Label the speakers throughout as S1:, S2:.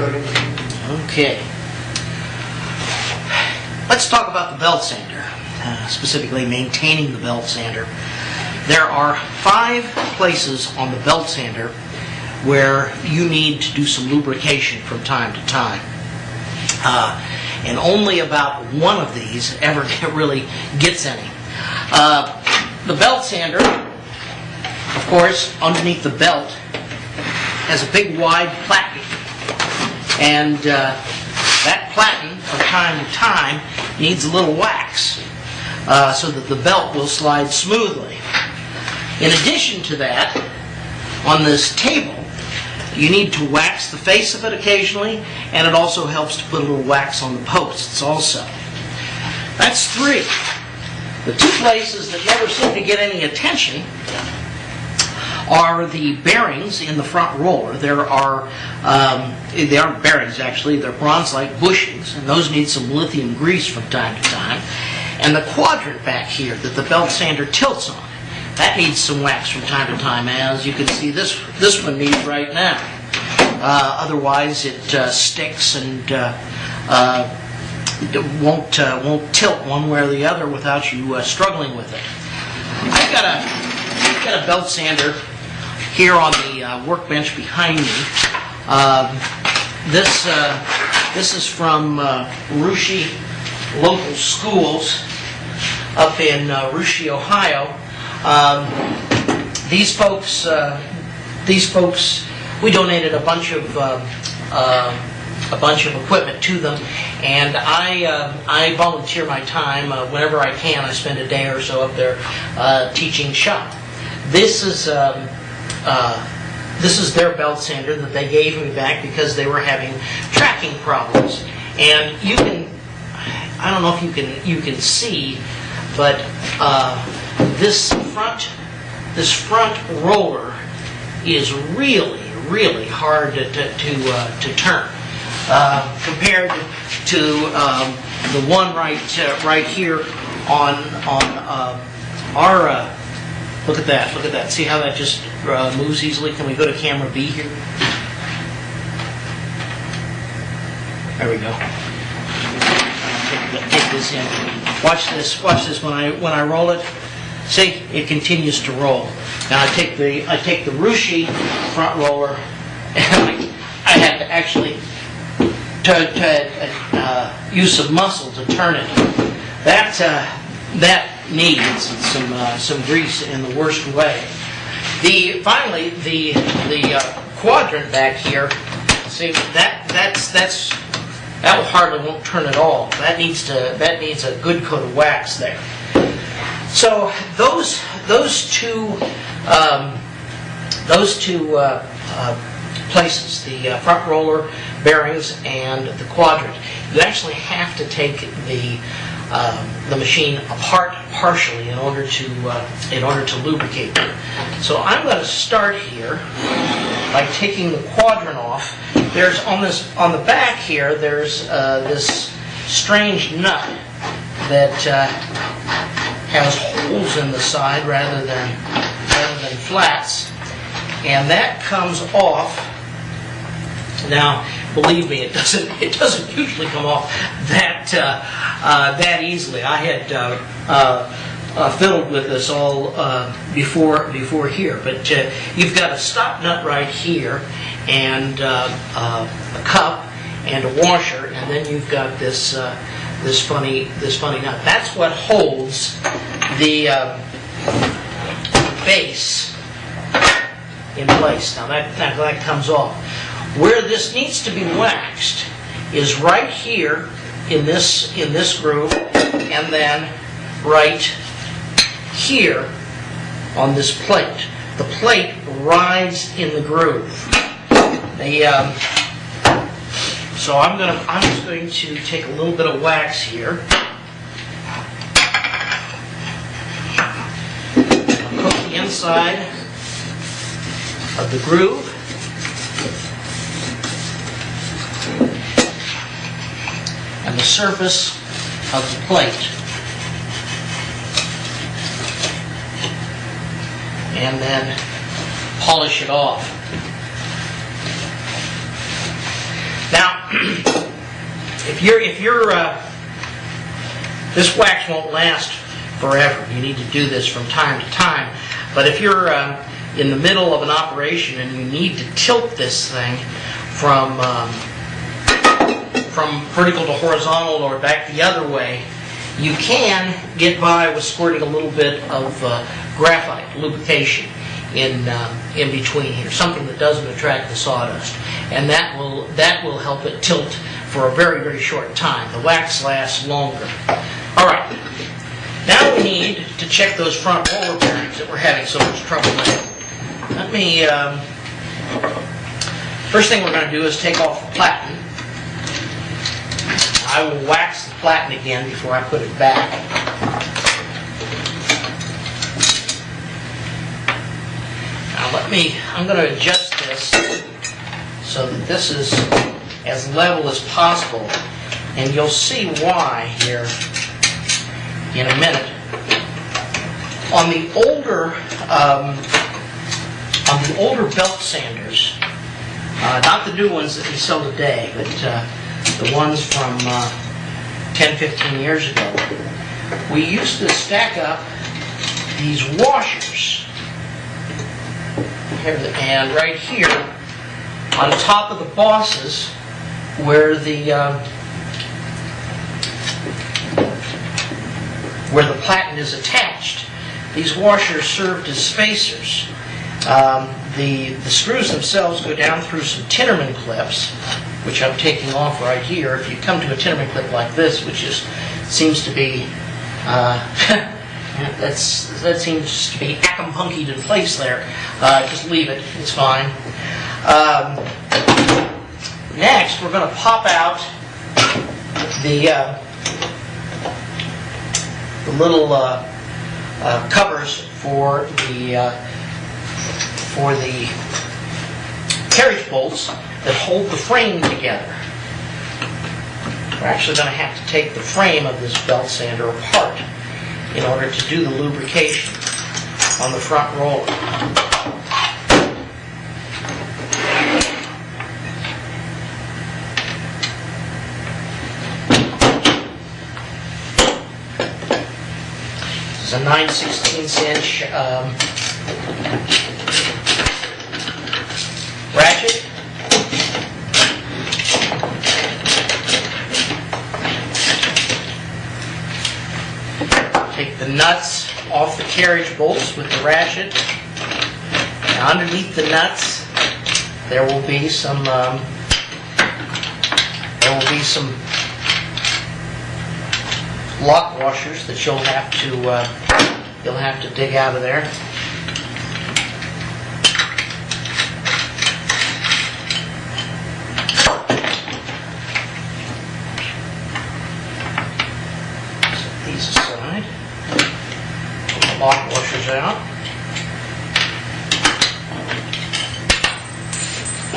S1: Okay. Let's talk about the belt sander, specifically maintaining the belt sander. There are 5 places on the belt sander where you need to do some lubrication from time to time. And only about one of these ever really gets any. The belt sander, of course, underneath the belt, has a big wide platen. And that platen, from time to time, needs a little wax so that the belt will slide smoothly. In addition to that, on this table, you need to wax the face of it occasionally, and it also helps to put a little wax on the posts also. That's 3. The 2 places that never seem to get any attention are the bearings in the front roller. They aren't bearings actually, they're bronze-like bushings, and those need some lithium grease from time to time. And the quadrant back here that the belt sander tilts on, that needs some wax from time to time, as you can see this one needs right now. Otherwise it sticks and won't tilt one way or the other without you struggling with it. I've got a belt sander here on the workbench behind me. This is from Russia Local Schools up in Russia, Ohio. These folks, we donated a bunch of equipment to them, and I volunteer my time whenever I can. I spend a day or so up there teaching shop. This is their belt sander that they gave me back because they were having tracking problems. And you can, I don't know if you can see, but this front roller is really hard to turn compared to the one right here on our. Look at that. See how that just moves easily? Can we go to camera B here? There we go. Take this in. Watch this when I roll it. See, it continues to roll. Now I take the Rushi front roller, and I had to actually use some muscle to turn it. That needs some grease in the worst way. Finally the quadrant back here. See, that hardly won't turn at all. That needs a good coat of wax there. So those two places, the front roller bearings and the quadrant, you actually have to take the machine apart partially in order to lubricate it. So I'm going to start here by taking the quadrant off. There's on the back here. There's this strange nut that has holes in the side rather than flats, and that comes off. Now, believe me, it doesn't usually come off that easily. I had fiddled with this all before here, but you've got a stop nut right here, and a cup and a washer, and then you've got this funny nut. That's what holds the base in place. Now that comes off. Where this needs to be waxed is right here in this groove, and then right here on this plate. The plate rides in the groove. So I'm just going to take a little bit of wax here. I'll coat the inside of the groove. And the surface of the plate. And then polish it off. Now if this wax won't last forever. You need to do this from time to time. But if you're in the middle of an operation and you need to tilt this thing from vertical to horizontal or back the other way, you can get by with squirting a little bit of graphite lubrication in between here, something that doesn't attract the sawdust, and that will help it tilt for a very, very short time. The wax lasts longer. All right, now we need to check those front roller bearings that we're having so much trouble with. Let me, first thing we're going to do is take off the platen. I will wax the platen again before I put it back. Now I'm going to adjust this so that this is as level as possible, and you'll see why here in a minute. On the older belt sanders, not the new ones that we sell today, but the ones from 10-15 years ago, we used to stack up these washers. And right here, on top of the bosses, where the platen is attached, these washers served as spacers. The screws themselves go down through some Tuneup clips, which I'm taking off right here. If you come to a Tuneup clip like this, which seems to be that seems to be acumpunkied in place there, just leave it. It's fine. Next, we're going to pop out the little covers for the carriage bolts that hold the frame together. We're actually going to have to take the frame of this belt sander apart in order to do the lubrication on the front roller. This is a 9/16" ratchet. Take the nuts off the carriage bolts with the ratchet. Now, underneath the nuts, there will be some lock washers that you'll have to dig out of there. Set these aside. Pull the lock washers out.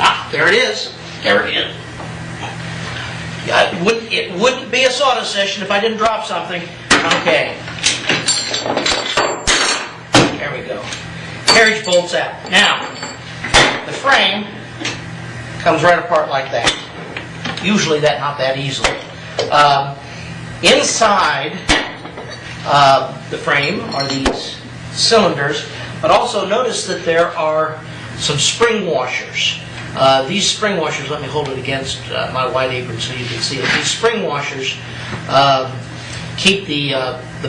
S1: Ah, there it is. There it is. It wouldn't be a sawdust session if I didn't drop something. Okay. There we go. Carriage bolts out. Now, the frame comes right apart like that. Usually not that easily. Inside the frame are these cylinders, but also notice that there are some spring washers. These spring washers, let me hold it against my white apron so you can see it. These spring washers keep the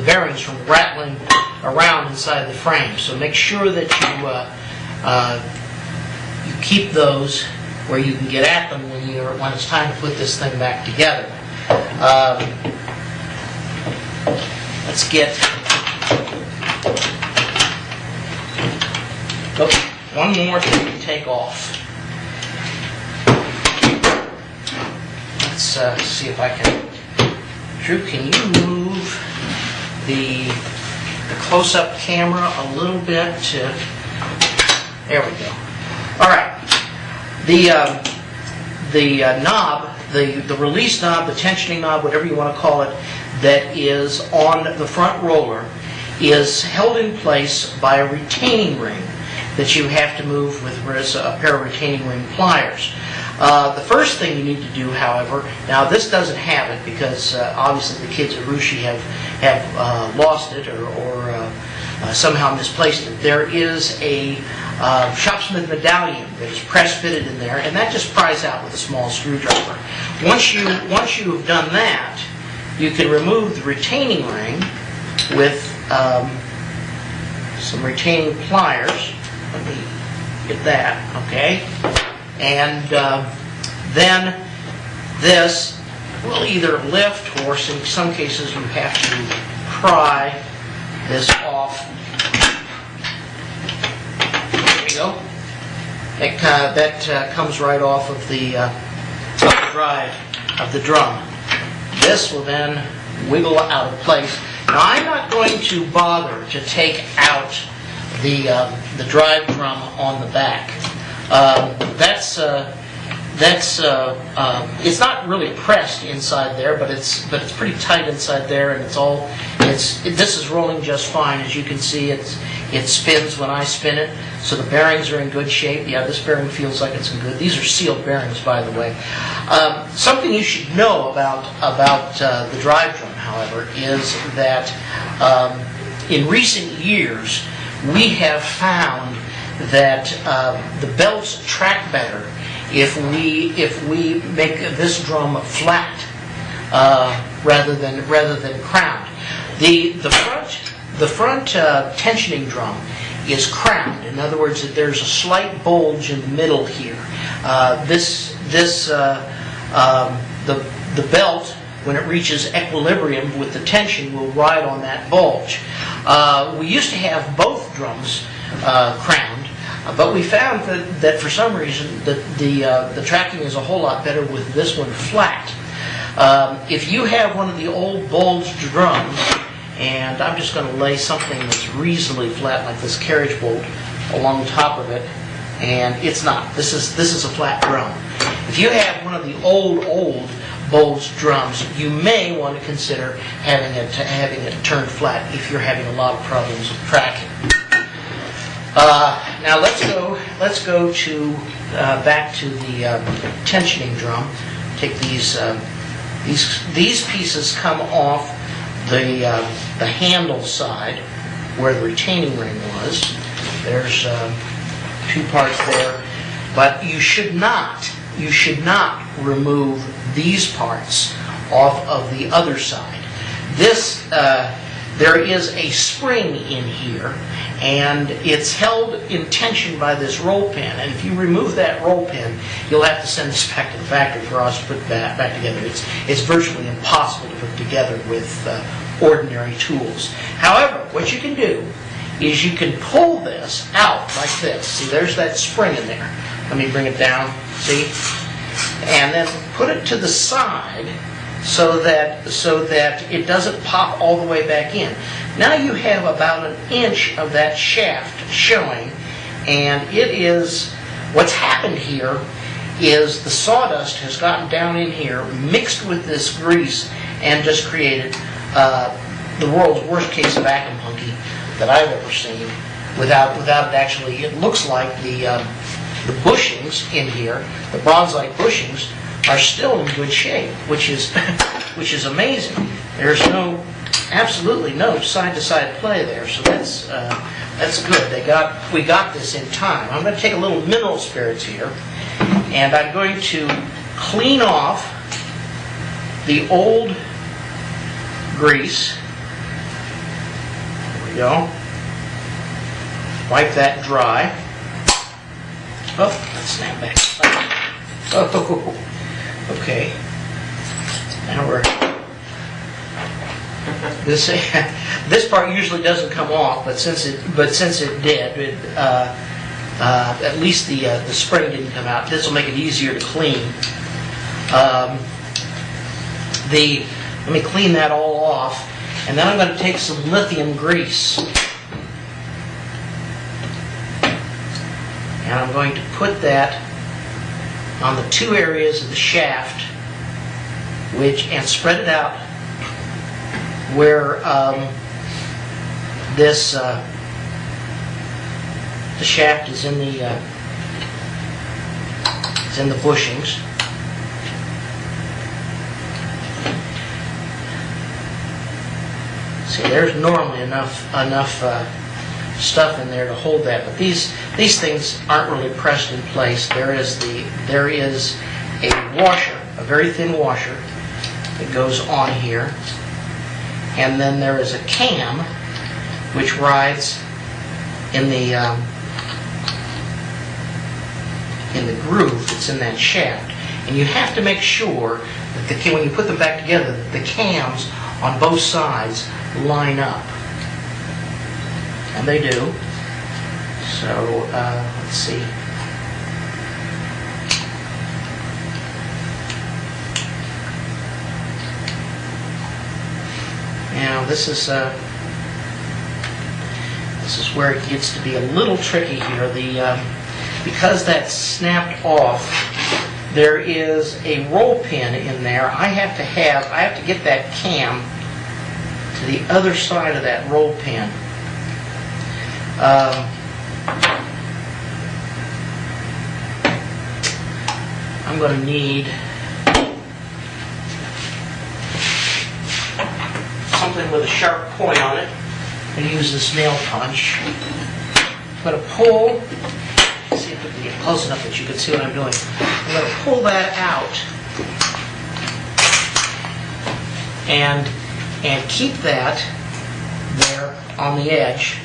S1: bearings from rattling around inside the frame. So make sure that you keep those where you can get at them when it's time to put this thing back together. Let's get one more thing to take off. Let's see if I can. Drew, can you move the close-up camera a little bit to? There we go. All right. The knob, the release knob, the tensioning knob, whatever you want to call it, that is on the front roller is held in place by a retaining ring that you have to move with a pair of retaining ring pliers. The first thing you need to do, however, now this doesn't have it because obviously the kids at Rushi have lost it or somehow misplaced it. There is a Shopsmith medallion that is press fitted in there, and that just pries out with a small screwdriver. Once you have done that, you can remove the retaining ring with some retaining pliers. Let me get that, okay? And then this will either lift, or in some cases you have to pry this off. There we go. That comes right off of the drive of the drum. This will then wiggle out of place. Now I'm not going to bother to take out the drive drum on the back. It's not really pressed inside there, but it's pretty tight inside there, and this is rolling just fine. As you can see, it spins when I spin it, so the bearings are in good shape. Yeah, this bearing feels like it's in good. These are sealed bearings, by the way. Something you should know about the drive drum, however, is that in recent years we have found that the belts track better if we make this drum flat rather than crowned. The front tensioning drum is crowned. In other words, there's a slight bulge in the middle here. The belt, when it reaches equilibrium with the tension, will ride on that bulge. We used to have both drums crowned, but we found that for some reason the tracking is a whole lot better with this one flat. If you have one of the old bulged drums, and I'm just going to lay something that's reasonably flat like this carriage bolt along top of it, and it's not. This is a flat drum. If you have one of the old bulged drums, you may want to consider having it turned flat if you're having a lot of problems with tracking. Now let's go to back to the tensioning drum. Take these pieces come off the handle side where the retaining ring was. There's 2 parts there, but you should not remove these parts off of the other side. There is a spring in here, and it's held in tension by this roll pin. And if you remove that roll pin, you'll have to send this back to the factory for us to put that back together. It's virtually impossible to put together with ordinary tools. However, what you can do is you can pull this out like this. See, there's that spring in there. Let me bring it down. See, and then put it to the side so that it doesn't pop all the way back in. Now you have about 1 inch of that shaft showing, and what's happened here is the sawdust has gotten down in here, mixed with this grease, and just created the world's worst case of vacuum punky that I've ever seen. Without it actually, it looks like the bushings in here, the bronzite bushings, are still in good shape, which is amazing. There's absolutely no side-to-side play there, so that's good. We got this in time. I'm going to take a little mineral spirits here, and I'm going to clean off the old grease. There we go. Wipe that dry. Oh, let's snap back. Oh, okay. Now this part usually doesn't come off, but since it did, at least the spring didn't come out. This will make it easier to clean. Let me clean that all off, and then I'm going to take some lithium grease, and I'm going to put that on the 2 areas of the shaft, and spread it out where the shaft is in the It's in the bushings. See, there's normally enough stuff in there to hold that, but these things aren't really pressed in place. There is a washer, a very thin washer that goes on here, and then there is a cam which rides in the groove that's in that shaft. And you have to make sure that when you put them back together, that the cams on both sides line up. And they do. So, let's see. Now, this is where it gets to be a little tricky here. Because that's snapped off, there is a roll pin in there. I have to get that cam to the other side of that roll pin. I'm going to need something with a sharp point on it. I'm going to use this nail punch. I'm going to pull. See if we can get close enough that you can see what I'm doing. I'm going to pull that out and keep that there on the edge.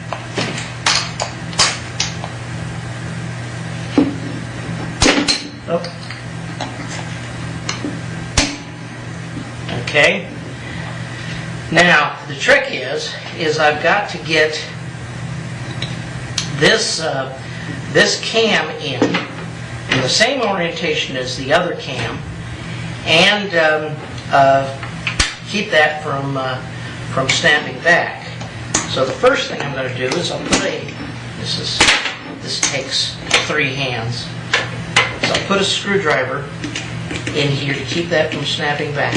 S1: Oh. Okay. Now the trick is I've got to get this cam in the same orientation as the other cam, and keep that from snapping back. So the first thing I'm going to do is I'll put this takes 3 hands. So I'll put a screwdriver in here to keep that from snapping back.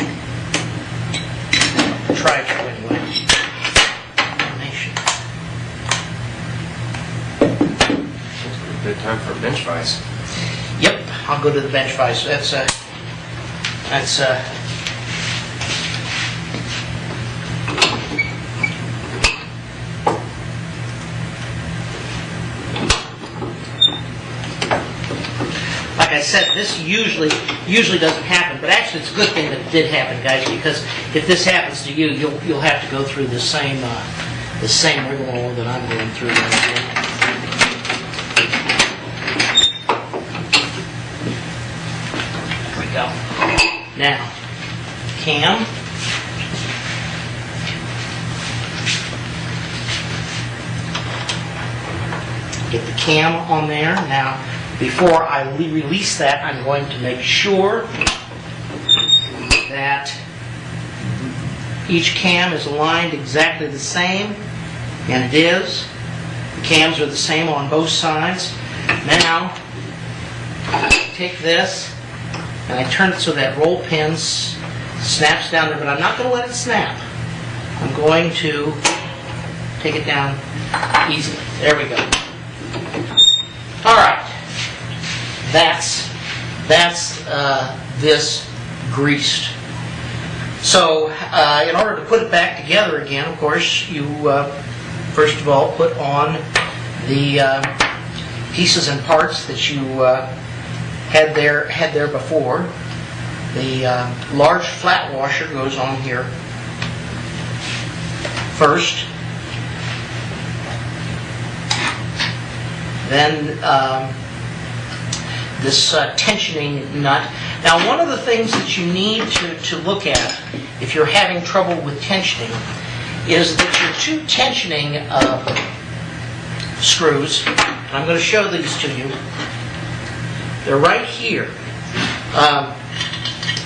S1: I'll try to anyway.
S2: Good time for a bench vise.
S1: Yep, I'll go to the bench vise. That's like I said, this usually doesn't happen, but actually it's a good thing that it did happen, guys, because if this happens to you, you'll have to go through the same rigmarole that I'm going through right here. Go. Now, cam. Get the cam on there. Now, before I release that, I'm going to make sure that each cam is aligned exactly the same, and it is. The cams are the same on both sides. Now, take this, and I turn it so that roll pin snaps down there, but I'm not going to let it snap. I'm going to take it down easily. There we go. All right. That's this greased. So in order to put it back together again, of course, you first of all put on the pieces and parts that you had there before. The large flat washer goes on here first. Then this tensioning nut. Now, one of the things that you need to look at if you're having trouble with tensioning is that your 2 tensioning screws, and I'm going to show these to you, they're right here.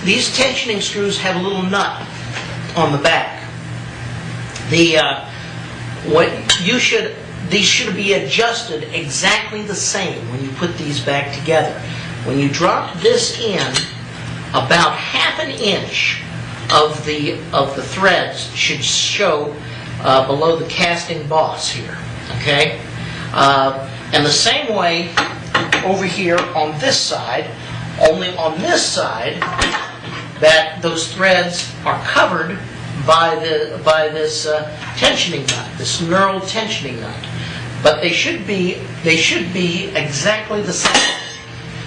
S1: These tensioning screws have a little nut on the back. These should be adjusted exactly the same when you put these back together. When you drop this in, about ½ an inch of the threads should show below the casting boss here. Okay, and the same way over here on this side, Only on this side that those threads are covered by this tensioning nut, this knurled tensioning nut. But they should be exactly the same,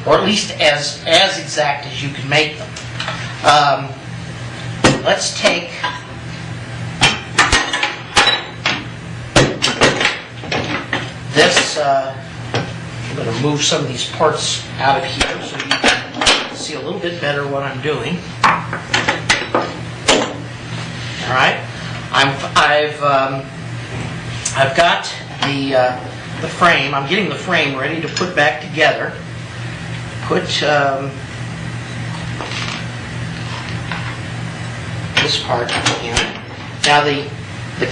S1: or at least as exact as you can make them. Let's take this. I'm going to move some of these parts out of here so you can see a little bit better what I'm doing. All right, I've got the frame. I'm getting the frame ready to put back together. Put this part in. Now the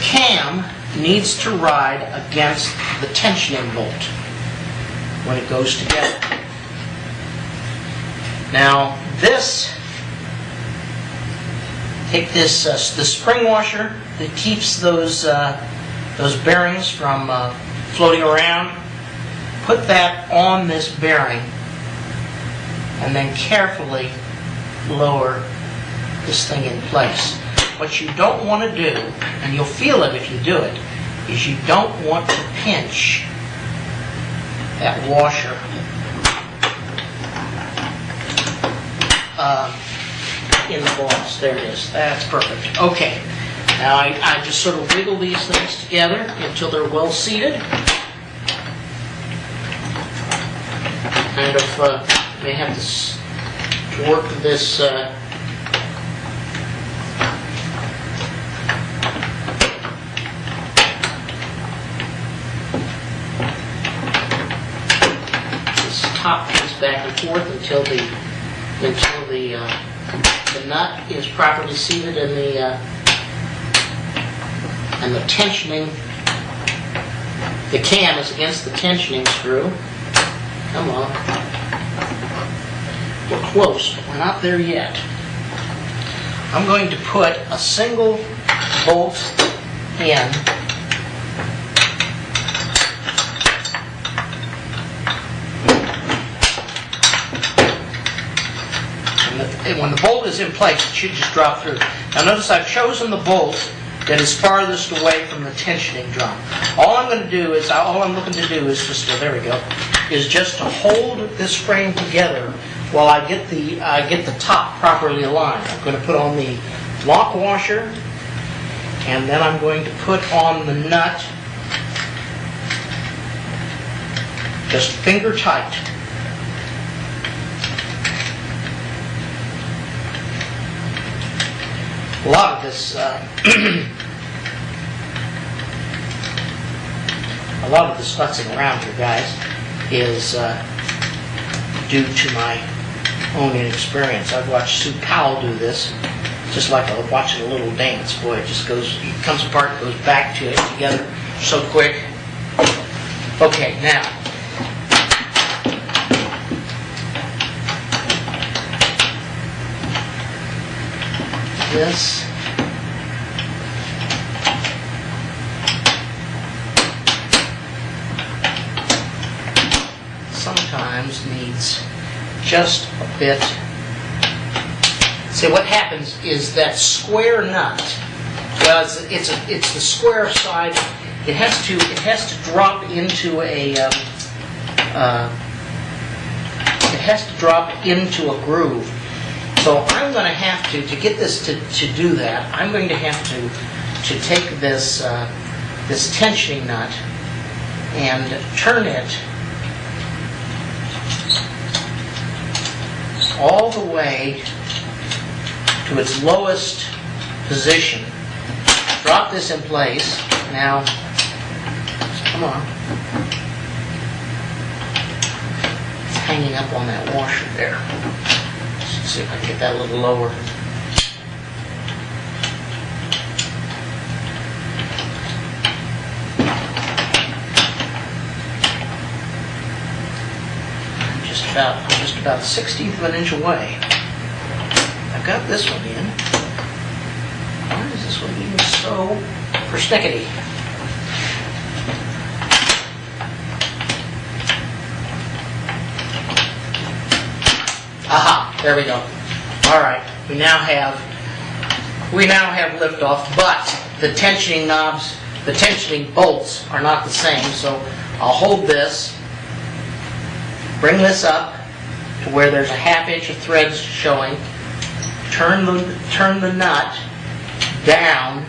S1: cam needs to ride against the tensioning bolt when it goes together. Now this, take this the spring washer that keeps those bearings from floating around. Put that on this bearing, and then carefully lower this thing in place. What you don't want to do, and you'll feel it if you do it, is you don't want to pinch that washer in the boss. There it is. That's perfect. Okay. Now I just sort of wiggle these things together until they're well seated. Kind of may have to work this top piece back and forth until the nut is properly seated and the tensioning, the cam is against the tensioning screw. Come on. We're close, but we're not there yet. I'm going to put a single bolt in. And when the bolt is in place, it should just drop through. Now notice I've chosen the bolt that is farthest away from the tensioning drum. All I'm looking to do is just there we go, is just to hold this frame together while I get the top properly aligned. I'm going to put on the lock washer, and then I'm going to put on the nut just finger tight. A lot of this, futzing around here, guys, is due to my own inexperience. I've watched Sue Powell do this, just like watching a little dance. Boy, it just comes apart, goes back to it together so quick. Okay, now. This sometimes needs just a bit. See, what happens is that square nut, well, it's the square side. It has to drop into a groove. So I'm going to have to get this to do that, I'm going to have to take this tensioning nut and turn it all the way to its lowest position. Drop this in place. Now, come on. It's hanging up on that washer there. See if I can get that a little lower. I'm just about a 1/16 of an inch away. I've got this one in. Why is this one being so persnickety? Aha, there we go. All right, we now have liftoff, but the tensioning knobs, the tensioning bolts are not the same. So I'll hold this, bring this up to where there's a 1/2 inch of threads showing. Turn the nut down.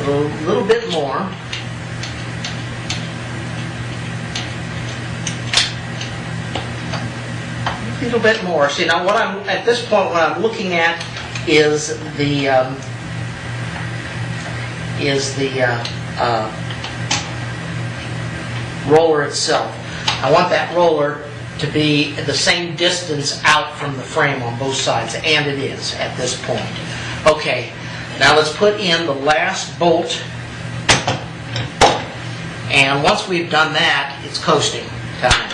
S1: A little bit more. A little bit more. See, now at this point, what I'm looking at is the roller itself. I want that roller to be the same distance out from the frame on both sides, and it is at this point. Okay, now let's put in the last bolt, and once we've done that, it's coasting time.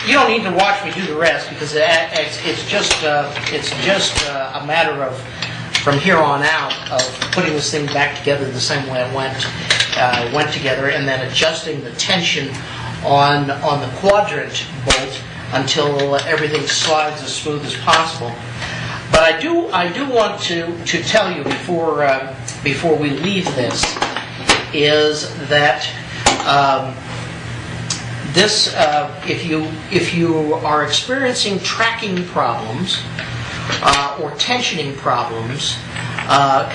S1: You don't need to watch me do the rest, because it's just a matter of, from here on out, of putting this thing back together the same way it went together, and then adjusting the tension on the quadrant bolt until everything slides as smooth as possible. But I do want to tell you before we leave this is that this if you are experiencing tracking problems or tensioning problems,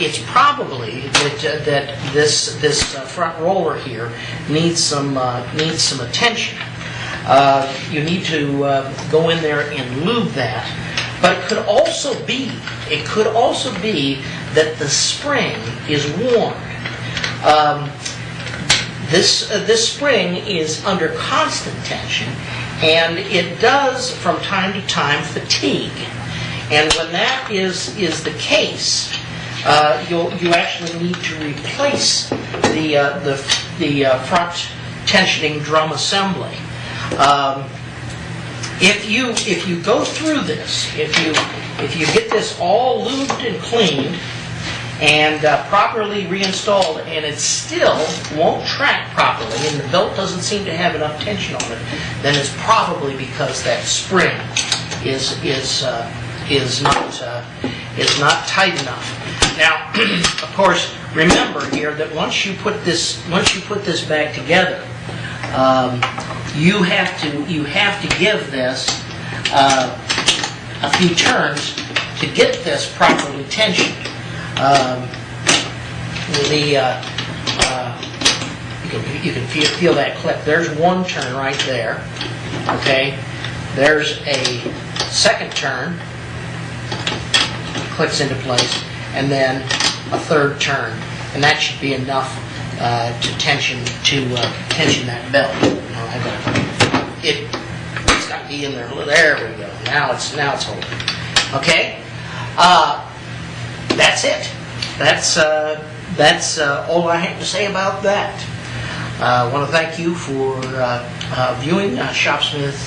S1: it's probably that this front roller here needs some attention. You need to go in there and lube that. But it could also be that the spring is worn. This spring is under constant tension, and it does from time to time fatigue. And when that is the case, you actually need to replace the front tensioning drum assembly. If you go through this, if you get this all lubed and cleaned and properly reinstalled, and it still won't track properly, and the belt doesn't seem to have enough tension on it, then it's probably because that spring is not tight enough. Now, of course, remember here that once you put this back together, you have to give this a few turns to get this properly tensioned. You can feel that clip. There's one turn right there. Okay, there's a second turn, clicks into place, and then a third turn, and that should be enough to tension that belt. It's got to be in there. There we go. Now it's holding. Okay. That's it. That's all I have to say about that. I want to thank you for viewing Shopsmith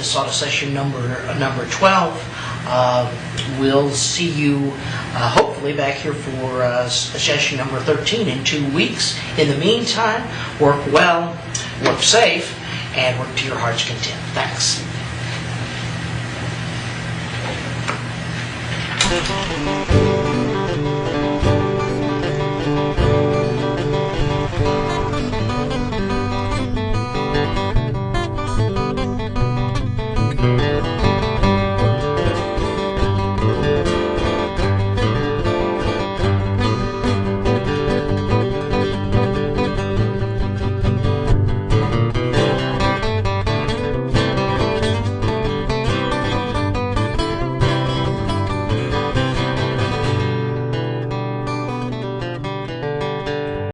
S1: Sawdust session number 12. We'll see you hopefully back here for session number 13 in 2 weeks. In the meantime, work well, work safe, and work to your heart's content. Thanks.